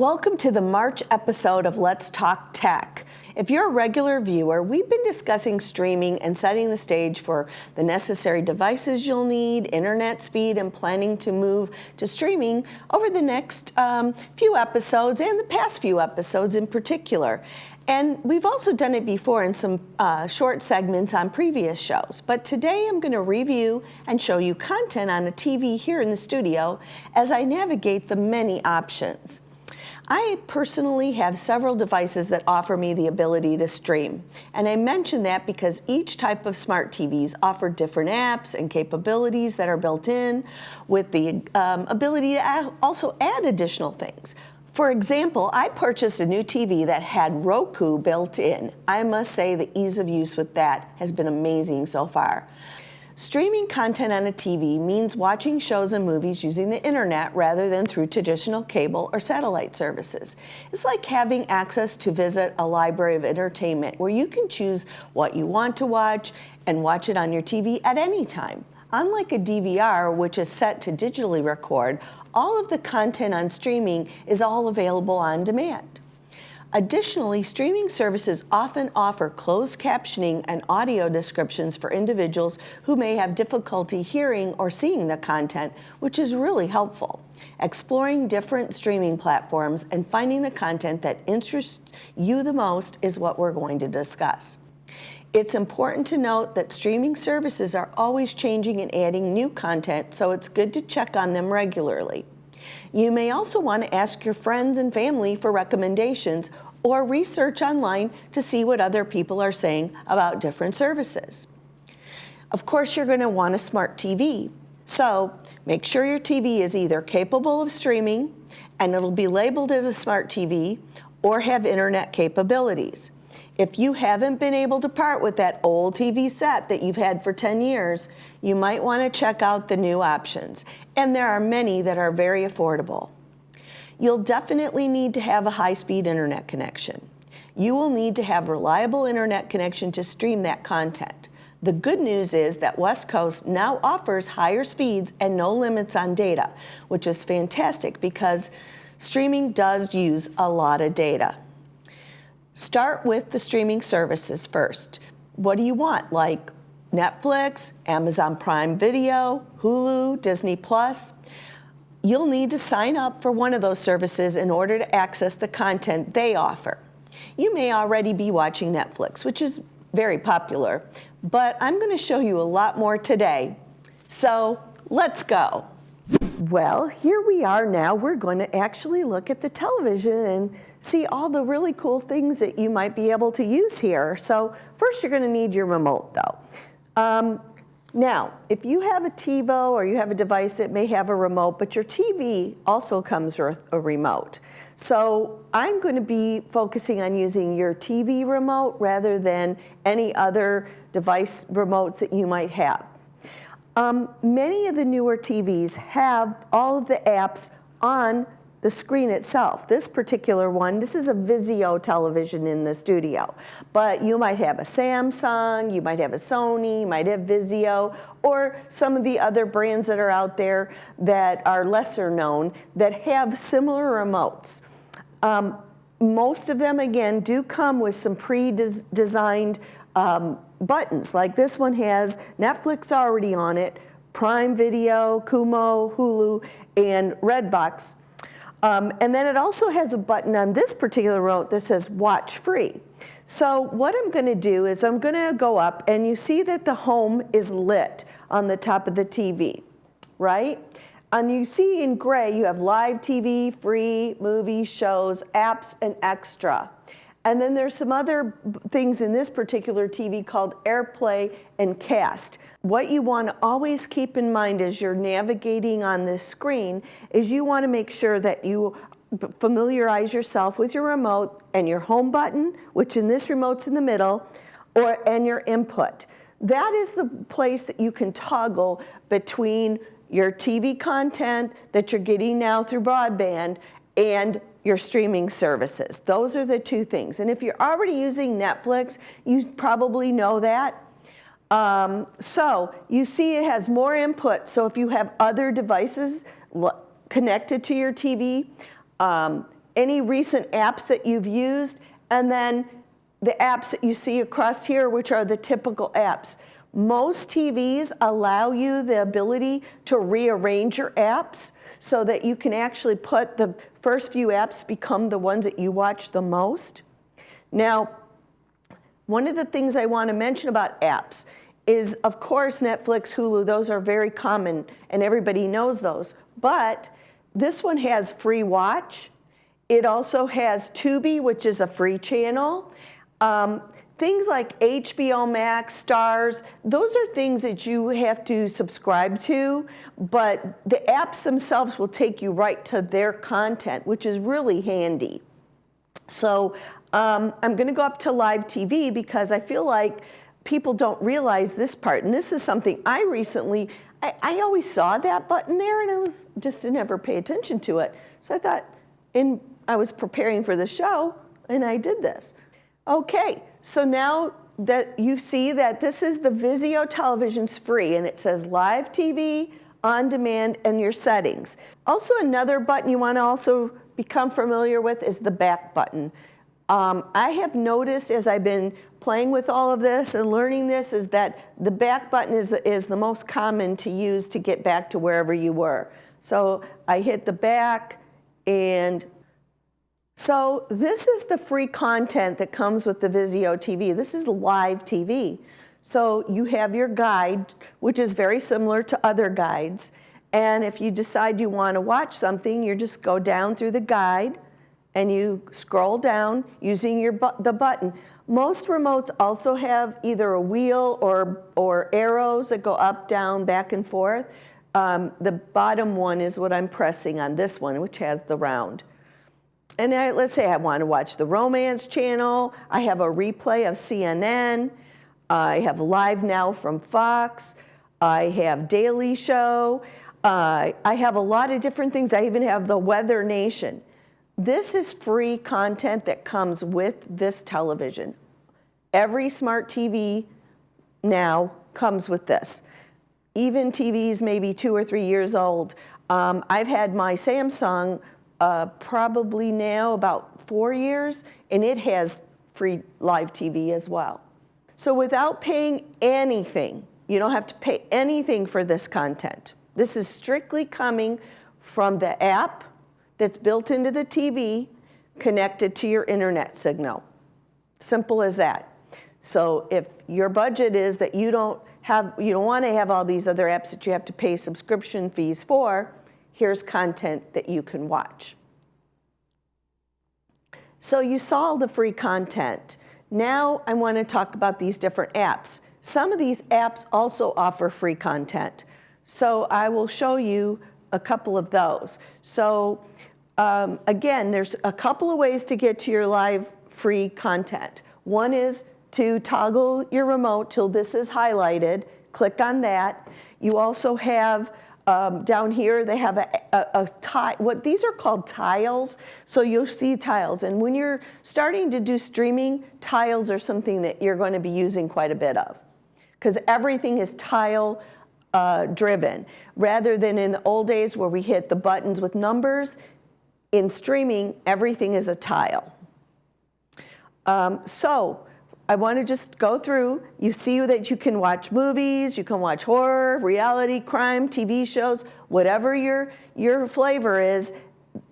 Welcome to the March episode of Let's Talk Tech. If you're a regular viewer, we've been discussing streaming and setting the stage for the necessary devices you'll need, internet speed, and planning to move to streaming over the next few episodes and the past few episodes in particular. And we've also done it before in some short segments on previous shows. But today I'm going to review and show you content on a TV here in the studio as I navigate the many options. I personally have several devices that offer me the ability to stream. And I mention that because each type of smart TVs offer different apps and capabilities that are built in with the ability to also add additional things. For example, I purchased a new TV that had Roku built in. I must say the ease of use with that has been amazing so far. Streaming content on a TV means watching shows and movies using the internet rather than through traditional cable or satellite services. It's like having access to visit a library of entertainment where you can choose what you want to watch and watch it on your TV at any time. Unlike a DVR, which is set to digitally record, all of the content on streaming is all available on demand. Additionally, streaming services often offer closed captioning and audio descriptions for individuals who may have difficulty hearing or seeing the content, which is really helpful. Exploring different streaming platforms and finding the content that interests you the most is what we're going to discuss. It's important to note that streaming services are always changing and adding new content, so it's good to check on them regularly. You may also want to ask your friends and family for recommendations or research online to see what other people are saying about different services. Of course, you're going to want a smart TV. So make sure your TV is either capable of streaming, and it'll be labeled as a smart TV, or have internet capabilities. If you haven't been able to part with that old TV set that you've had for 10 years, you might want to check out the new options. And there are many that are very affordable. You'll definitely need to have a high-speed internet connection. You will need to have reliable internet connection to stream that content. The good news is that West Coast now offers higher speeds and no limits on data, which is fantastic because streaming does use a lot of data. Start with the streaming services first. What do you want? Like Netflix, Amazon Prime Video, Hulu, Disney Plus? You'll need to sign up for one of those services in order to access the content they offer. You may already be watching Netflix, which is very popular, but I'm going to show you a lot more today. So let's go. Well, here we are now. We're going to actually look at the television and see all the really cool things that you might be able to use here. So first you're going to need your remote though. Now, if you have a TiVo or you have a device that may have a remote, but your TV also comes with a remote. So I'm going to be focusing on using your TV remote rather than any other device remotes that you might have. Many of the newer TVs have all of the apps on the screen itself. This particular one, this is a Vizio television in the studio, but you might have a Samsung, you might have a Sony, you might have Vizio, or some of the other brands that are out there that are lesser known that have similar remotes. Most of them, again, do come with some pre-designed buttons. Like this one has Netflix already on it, Prime Video, Kumo, Hulu, and Redbox. And then it also has a button on this particular remote that says Watch Free. So what I'm going to do is I'm going to go up, and you see that the home is lit on the top of the TV, right? And you see in gray you have live TV, free, movies, shows, apps, and extra. And then there's some other things in this particular TV called AirPlay and Cast. What you want to always keep in mind as you're navigating on this screen is you want to make sure that you familiarize yourself with your remote and your home button, which in this remote's in the middle, and your input. That is the place that you can toggle between your TV content that you're getting now through broadband and your streaming services. Those are the two things. And if you're already using Netflix, you probably know that. So you see it has more input. So if you have other devices connected to your TV, any recent apps that you've used, and then the apps that you see across here, which are the typical apps. Most TVs allow you the ability to rearrange your apps so that you can actually put the first few apps become the ones that you watch the most. Now, one of the things I want to mention about apps is, of course, Netflix, Hulu, those are very common and everybody knows those. But this one has free watch. It also has Tubi, which is a free channel. Things like HBO Max, Starz, those are things that you have to subscribe to, but the apps themselves will take you right to their content, which is really handy. So I'm going to go up to live TV because I feel like people don't realize this part. And this is something I recently, I always saw that button there and I was just to never pay attention to it. So I thought, I was preparing for the show and I did this. Okay, so now that you see that this is the Vizio television's free and it says live TV, on demand, and your settings. Also another button you want to also become familiar with is the back button. I have noticed as I've been playing with all of this and learning this is that the back button is the most common to use to get back to wherever you were. So I hit the back and so this is the free content that comes with the Vizio TV. This is live TV. So you have your guide, which is very similar to other guides. And if you decide you want to watch something, you just go down through the guide and you scroll down using the button. Most remotes also have either a wheel or arrows that go up, down, back and forth. The bottom one is what I'm pressing on this one, which has the round. And let's say I want to watch the Romance Channel. I have a replay of CNN. I have Live Now from Fox. I have Daily Show. I have a lot of different things. I even have the Weather Nation. This is free content that comes with this television. Every smart TV now comes with this. Even TVs maybe 2 or 3 years old. I've had my Samsung probably now about 4 years, and it has free live TV as well. So without paying anything, you don't have to pay anything for this content. This is strictly coming from the app that's built into the TV, connected to your internet signal. Simple as that. So if your budget is that you don't want to have all these other apps that you have to pay subscription fees for, here's content that you can watch. So you saw the free content. Now I want to talk about these different apps. Some of these apps also offer free content. So I will show you a couple of those. So again, there's a couple of ways to get to your live free content. One is to toggle your remote till this is highlighted. Click on that. You also have down here, they have a tile. These are called tiles. So you'll see tiles. And when you're starting to do streaming, tiles are something that you're going to be using quite a bit of. Because everything is tile driven. Rather than in the old days where we hit the buttons with numbers, in streaming, everything is a tile. So I want to just go through. You see that you can watch movies, you can watch horror, reality, crime, TV shows, whatever your flavor is,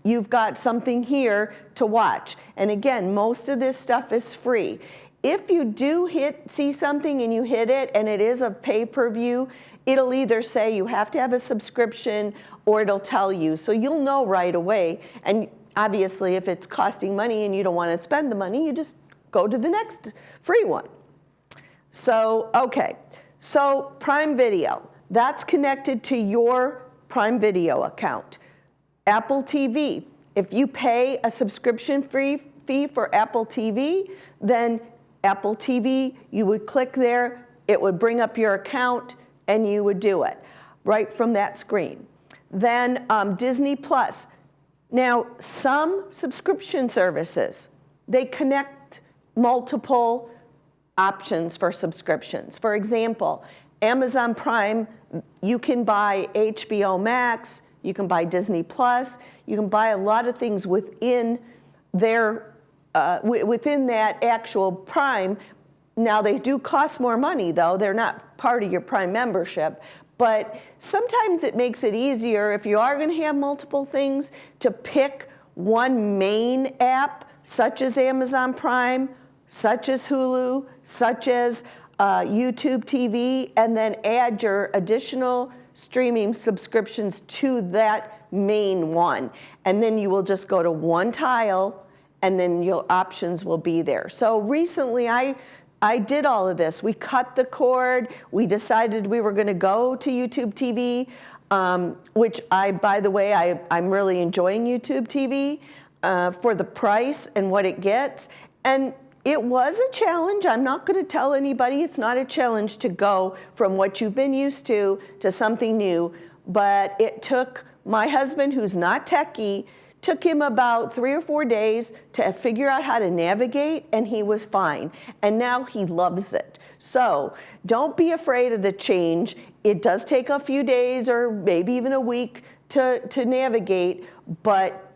you've got something here to watch. And again, most of this stuff is free. If you do see something and you hit it and it is a pay-per-view, it'll either say you have to have a subscription or it'll tell you. So you'll know right away. And obviously, if it's costing money and you don't want to spend the money, you just go to the next free one. So, okay. So Prime Video, that's connected to your Prime Video account. Apple TV, if you pay a subscription fee for Apple TV, then Apple TV, you would click there, it would bring up your account, and you would do it right from that screen. Then Disney Plus. Now, some subscription services, they connect multiple options for subscriptions. For example, Amazon Prime, you can buy HBO Max, you can buy Disney Plus, you can buy a lot of things within they're within that actual Prime. Now they do cost more money though, they're not part of your Prime membership, but sometimes it makes it easier if you are going to have multiple things to pick one main app, such as Amazon Prime, such as Hulu, such as YouTube TV, and then add your additional streaming subscriptions to that main one. And then you will just go to one tile and then your options will be there. So recently I did all of this. We cut the cord. We decided we were going to go to YouTube TV, which by the way, I'm really enjoying YouTube TV for the price and what it gets. And it was a challenge. I'm not going to tell anybody it's not a challenge to go from what you've been used to something new. But it took my husband, who's not techie, took him about 3 or 4 days to figure out how to navigate, and he was fine. And now he loves it. So don't be afraid of the change. It does take a few days or maybe even a week to navigate, but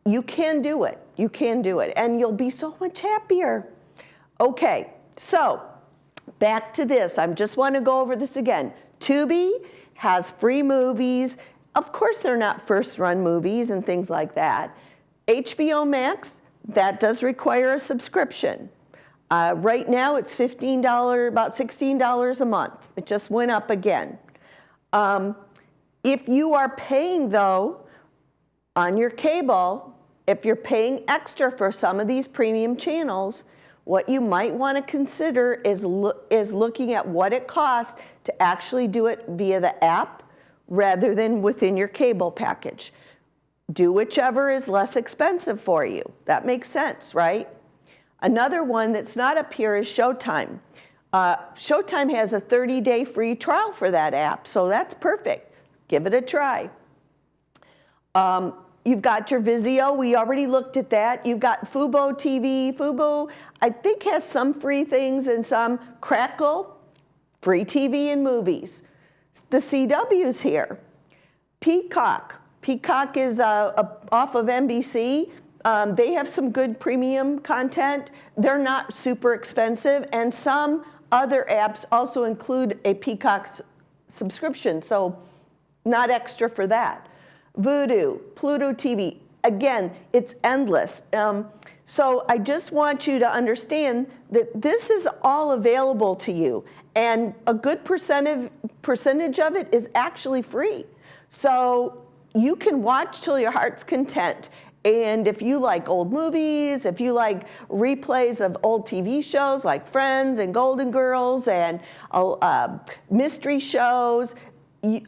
you can do it. You can do it, and you'll be so much happier. Okay, so back to this. I just want to go over this again. Tubi has free movies. Of course, they're not first-run movies and things like that. HBO Max, that does require a subscription. Right now, it's $15, about $16 a month. It just went up again. If you are paying, though, on your cable, if you're paying extra for some of these premium channels, what you might want to consider is looking at what it costs to actually do it via the app rather than within your cable package. Do whichever is less expensive for you. That makes sense, right? Another one that's not up here is Showtime. Showtime has a 30-day free trial for that app, so that's perfect. Give it a try. You've got your Vizio. We already looked at that. You've got Fubo TV. Fubo, I think, has some free things and some. Crackle, free TV and movies. The CW's here. Peacock. Peacock is off of NBC. They have some good premium content. They're not super expensive, and some other apps also include a Peacock subscription, so not extra for that. Vudu, Pluto TV, again, it's endless. So I just want you to understand that this is all available to you, and a good percentage of it is actually free. So you can watch till your heart's content. And if you like old movies, if you like replays of old TV shows like Friends and Golden Girls and mystery shows,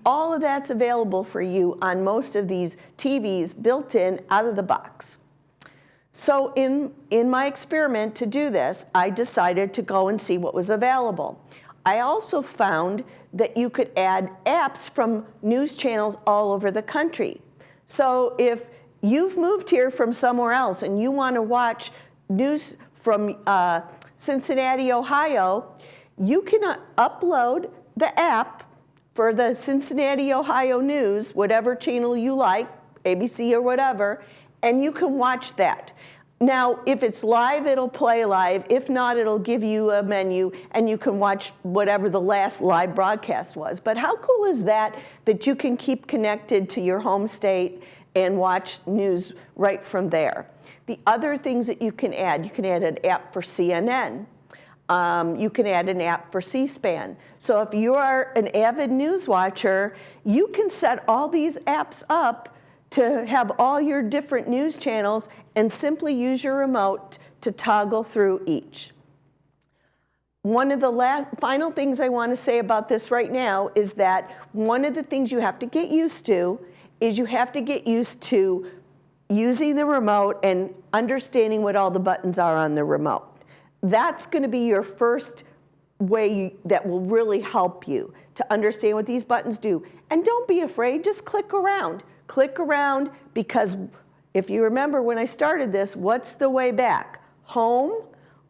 all of that's available for you on most of these TVs built in out of the box. So in my experiment to do this, I decided to go and see what was available. I also found that you could add apps from news channels all over the country. So if you've moved here from somewhere else and you want to watch news from Cincinnati, Ohio, you can upload the app for the Cincinnati, Ohio news, whatever channel you like, ABC or whatever, and you can watch that. Now, if it's live, it'll play live. If not, it'll give you a menu, and you can watch whatever the last live broadcast was. But how cool is that you can keep connected to your home state and watch news right from there? The other things that you can add an app for CNN. You can add an app for C-SPAN. So if you are an avid news watcher, you can set all these apps up to have all your different news channels and simply use your remote to toggle through each. One of the final things I want to say about this right now is that one of the things you have to get used to is you have to get used to using the remote and understanding what all the buttons are on the remote. That's going to be your first way that will really help you to understand what these buttons do. And don't be afraid, just click around. Click around, because if you remember when I started this, what's the way back? Home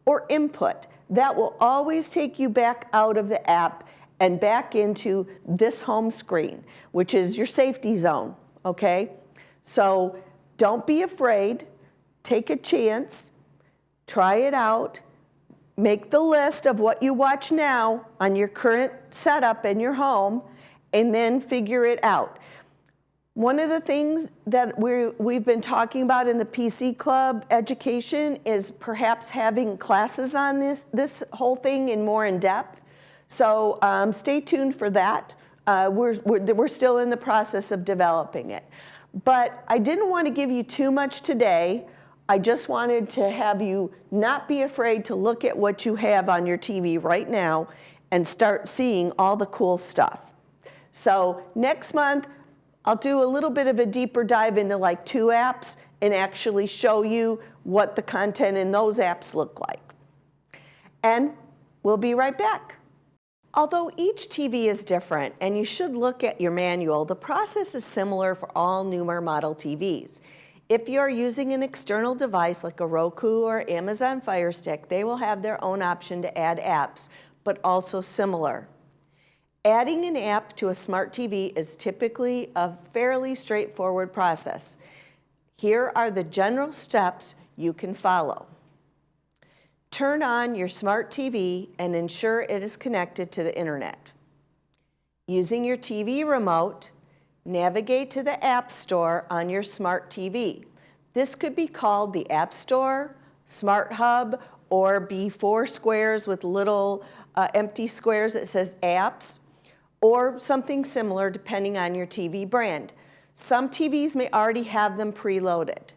or input? That will always take you back out of the app and back into this home screen, which is your safety zone, okay? So don't be afraid. take a chance, try it out, make the list of what you watch now on your current setup in your home, and then figure it out. One of the things that we've been talking about in the PC Club education is perhaps having classes on this whole thing in more in depth. So stay tuned for that. We're still in the process of developing it. But I didn't want to give you too much today. I just wanted to have you not be afraid to look at what you have on your TV right now and start seeing all the cool stuff. So next month, I'll do a little bit of a deeper dive into like 2 apps and actually show you what the content in those apps look like. And we'll be right back. Although each TV is different and you should look at your manual, the process is similar for all newer model TVs. If you're using an external device like a Roku or Amazon Fire Stick, they will have their own option to add apps, but also similar. Adding an app to a smart TV is typically a fairly straightforward process. Here are the general steps you can follow. Turn on your smart TV and ensure it is connected to the internet. Using your TV remote, navigate to the App Store on your smart TV. This could be called the App Store, Smart Hub, or be 4 squares with little empty squares that says Apps, or something similar depending on your TV brand. Some TVs may already have them preloaded.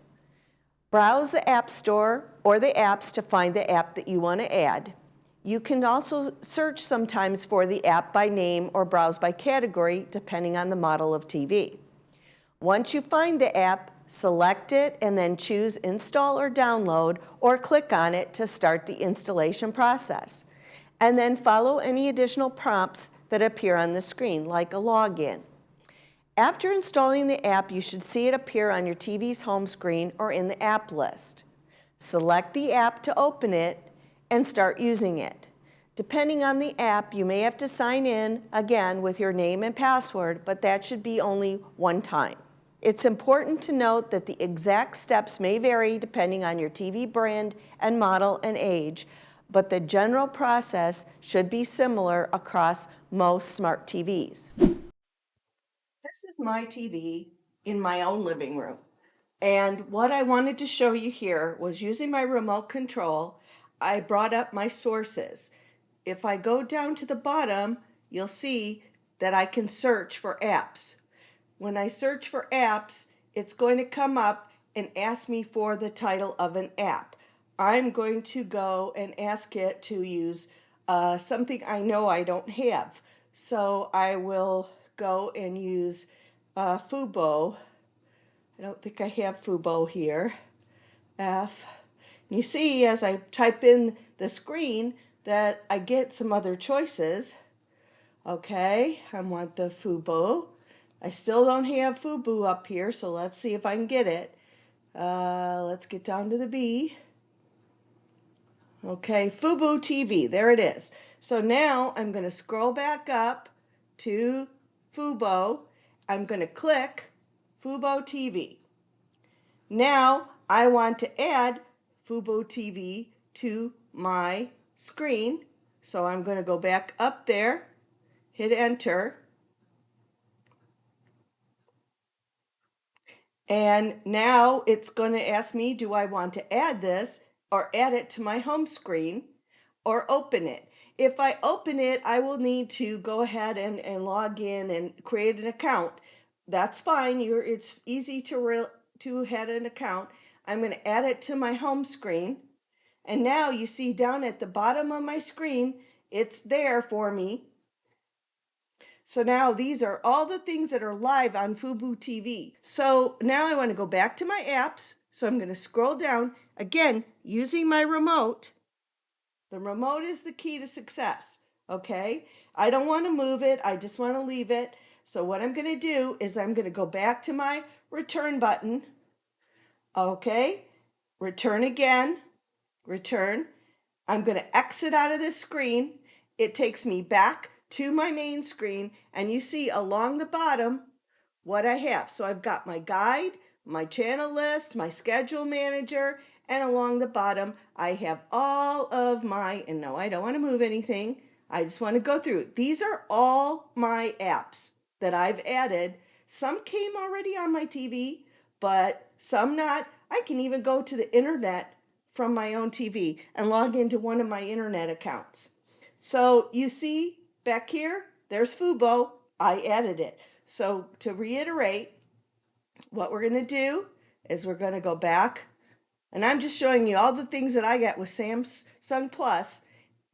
Browse the App Store or the apps to find the app that you want to add. You can also search sometimes for the app by name or browse by category depending on the model of TV. Once you find the app, select it and then choose Install or Download or click on it to start the installation process. And then follow any additional prompts that appear on the screen, like a login. After installing the app, you should see it appear on your TV's home screen or in the app list. Select the app to open it and start using it. Depending on the app, you may have to sign in again with your name and password, but that should be only one time. It's important to note that the exact steps may vary depending on your TV brand and model and age, but the general process should be similar across most smart TVs. This is my TV in my own living room. And what I wanted to show you here was using my remote control, I brought up my sources. If I go down to the bottom, you'll see that I can search for apps. When I search for apps, it's going to come up and ask me for the title of an app. I'm going to go and ask it to use something I know I don't have. So I will go and use Fubo. I don't think I have Fubo here. You see as I type in the screen that I get some other choices. Okay, I want the Fubo. I still don't have Fubo up here, so let's see if I can get it. Let's get down to the B. Okay, Fubo TV, there it is. So now I'm going to scroll back up to Fubo. I'm going to click Fubo TV. Now I want to add Fubo TV to my screen. So I'm going to go back up there, hit enter. And now it's going to ask me, do I want to add this or add it to my home screen or open it? If I open it, I will need to go ahead and log in and create an account. That's fine. It's easy to add an account. I'm going to add it to my home screen. And now you see down at the bottom of my screen, it's there for me. So now these are all the things that are live on Fubo TV. So now I want to go back to my apps. So I'm going to scroll down, again, using my remote. The remote is the key to success, okay? I don't want to move it. I just want to leave it. So what I'm going to do is I'm going to go back to my return button. Okay, return again, return. I'm going to exit out of this screen. It takes me back to my main screen, and you see along the bottom what I have. So I've got my guide, my channel list, my schedule manager, and along the bottom, I have all of my, and no, I don't want to move anything. I just want to go through. These are all my apps that I've added. Some came already on my TV, but some not. I can even go to the internet from my own TV and log into one of my internet accounts. So you see back here, there's Fubo. I added it. So to reiterate, what we're going to do is we're going to go back, and I'm just showing you all the things that I got with Samsung Plus.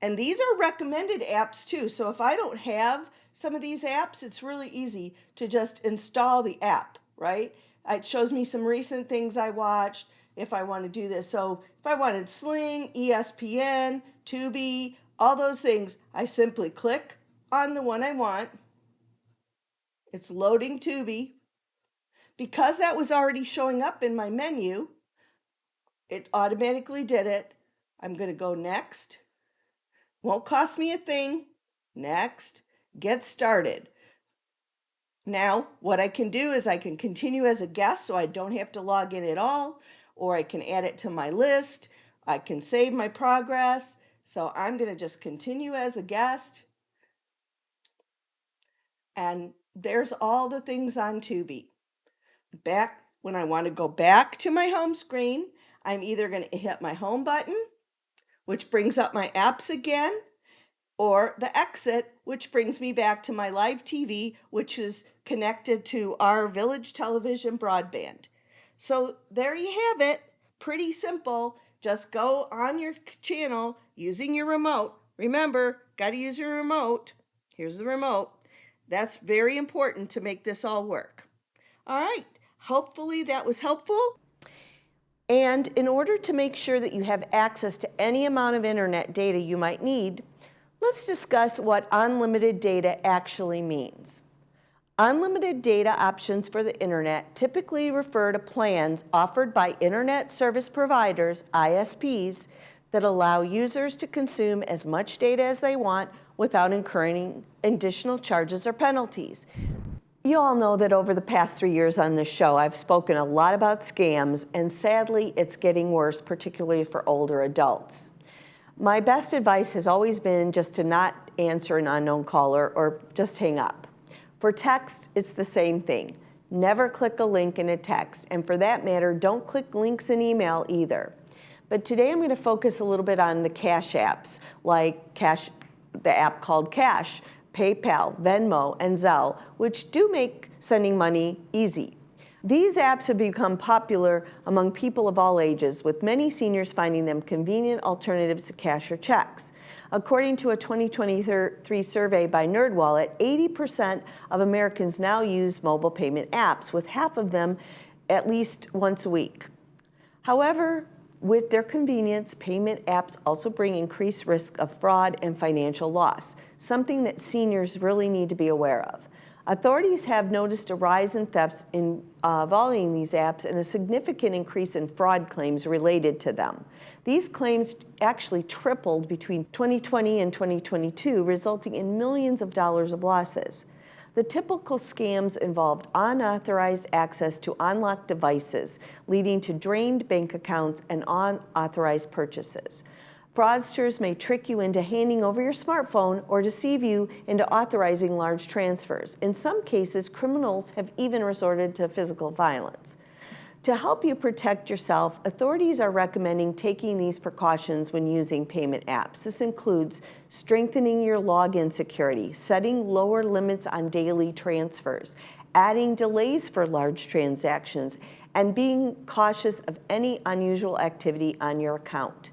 And these are recommended apps too. So if I don't have some of these apps, it's really easy to just install the app, right? It shows me some recent things I watched if I want to do this. So if I wanted Sling, ESPN, Tubi, all those things, I simply click on the one I want. It's loading Tubi. Because that was already showing up in my menu, it automatically did it. I'm going to go next. Won't cost me a thing. Next. Get started. Now, what I can do is I can continue as a guest so I don't have to log in at all, or I can add it to my list. I can save my progress. So I'm going to just continue as a guest. And there's all the things on Tubi. Back when I want to go back to my home screen, I'm either going to hit my home button, which brings up my apps again, or the exit, which brings me back to my live TV, which is connected to our Village Television broadband. So there you have it. Pretty simple. Just go on your channel using your remote. Remember, got to use your remote. Here's the remote. That's very important to make this all work. All right. Hopefully that was helpful. And in order to make sure that you have access to any amount of internet data you might need, let's discuss what unlimited data actually means. Unlimited data options for the internet typically refer to plans offered by internet service providers, ISPs, that allow users to consume as much data as they want without incurring additional charges or penalties. You all know that over the past 3 years on this show, I've spoken a lot about scams, and sadly, it's getting worse, particularly for older adults. My best advice has always been just to not answer an unknown caller or just hang up. For text, it's the same thing. Never click a link in a text, and for that matter, don't click links in email either. But today I'm going to focus a little bit on the cash apps, like the app called Cash, PayPal, Venmo, and Zelle, which do make sending money easy. These apps have become popular among people of all ages, with many seniors finding them convenient alternatives to cash or checks. According to a 2023 survey by NerdWallet, 80% of Americans now use mobile payment apps, with half of them at least once a week. However, with their convenience, payment apps also bring increased risk of fraud and financial loss, something that seniors really need to be aware of. Authorities have noticed a rise in thefts involving these apps and a significant increase in fraud claims related to them. These claims actually tripled between 2020 and 2022, resulting in millions of dollars of losses. The typical scams involved unauthorized access to unlocked devices, leading to drained bank accounts and unauthorized purchases. Fraudsters may trick you into handing over your smartphone or deceive you into authorizing large transfers. In some cases, criminals have even resorted to physical violence. To help you protect yourself, authorities are recommending taking these precautions when using payment apps. This includes strengthening your login security, setting lower limits on daily transfers, adding delays for large transactions, and being cautious of any unusual activity on your account.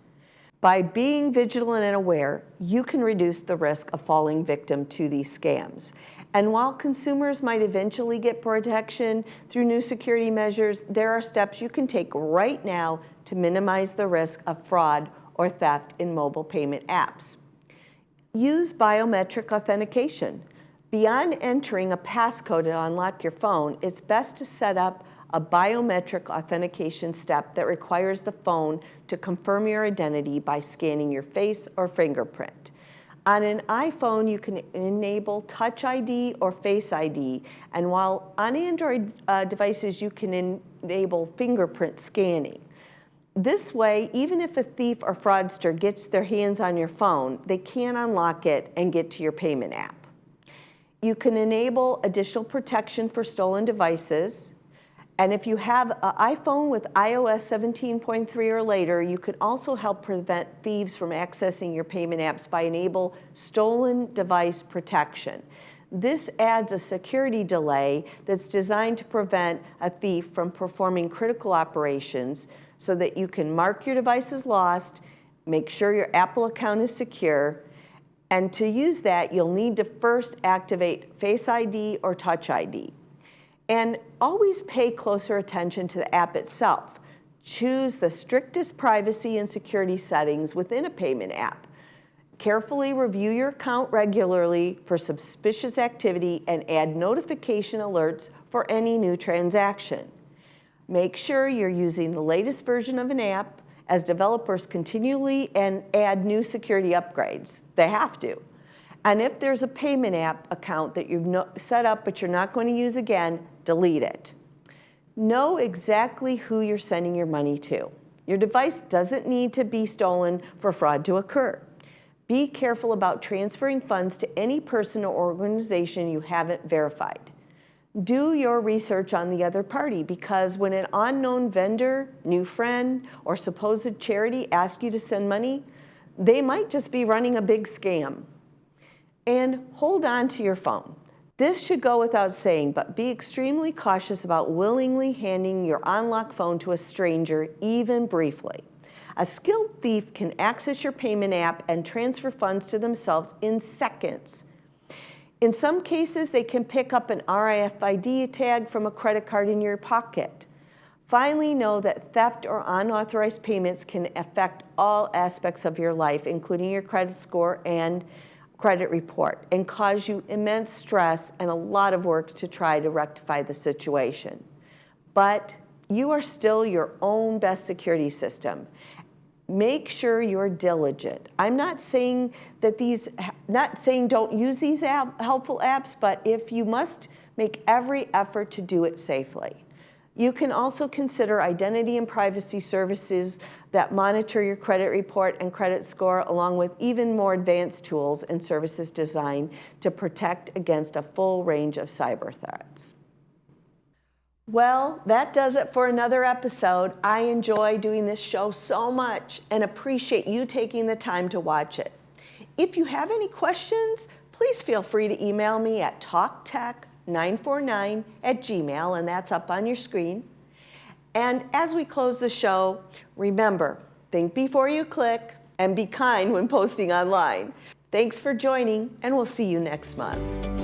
By being vigilant and aware, you can reduce the risk of falling victim to these scams. And while consumers might eventually get protection through new security measures, there are steps you can take right now to minimize the risk of fraud or theft in mobile payment apps. Use biometric authentication. Beyond entering a passcode to unlock your phone, it's best to set up a biometric authentication step that requires the phone to confirm your identity by scanning your face or fingerprint. On an iPhone, you can enable Touch ID or Face ID, and while on Android devices, you can enable fingerprint scanning. This way, even if a thief or fraudster gets their hands on your phone, they can't unlock it and get to your payment app. You can enable additional protection for stolen devices. And if you have an iPhone with iOS 17.3 or later, you can also help prevent thieves from accessing your payment apps by enable stolen device protection. This adds a security delay that's designed to prevent a thief from performing critical operations so that you can mark your device as lost, make sure your Apple account is secure, and to use that, you'll need to first activate Face ID or Touch ID. And always pay closer attention to the app itself. Choose the strictest privacy and security settings within a payment app. Carefully review your account regularly for suspicious activity and add notification alerts for any new transaction. Make sure you're using the latest version of an app, as developers continually add new security upgrades. They have to. And if there's a payment app account that you've set up but you're not going to use again, delete it. Know exactly who you're sending your money to. Your device doesn't need to be stolen for fraud to occur. Be careful about transferring funds to any person or organization you haven't verified. Do your research on the other party, because when an unknown vendor, new friend, or supposed charity asks you to send money, they might just be running a big scam. And hold on to your phone. This should go without saying, but be extremely cautious about willingly handing your unlocked phone to a stranger, even briefly. A skilled thief can access your payment app and transfer funds to themselves in seconds. In some cases, they can pick up an RFID tag from a credit card in your pocket. Finally, know that theft or unauthorized payments can affect all aspects of your life, including your credit score and credit report, and cause you immense stress and a lot of work to try to rectify the situation. But you are still your own best security system. Make sure you're diligent. I'm not saying don't use these helpful apps, but if you must, make every effort to do it safely. You can also consider identity and privacy services that monitor your credit report and credit score, along with even more advanced tools and services designed to protect against a full range of cyber threats. Well, that does it for another episode. I enjoy doing this show so much and appreciate you taking the time to watch it. If you have any questions, please feel free to email me at talktech949@gmail.com, and that's up on your screen. And as we close the show, remember, think before you click and be kind when posting online. Thanks for joining, and we'll see you next month.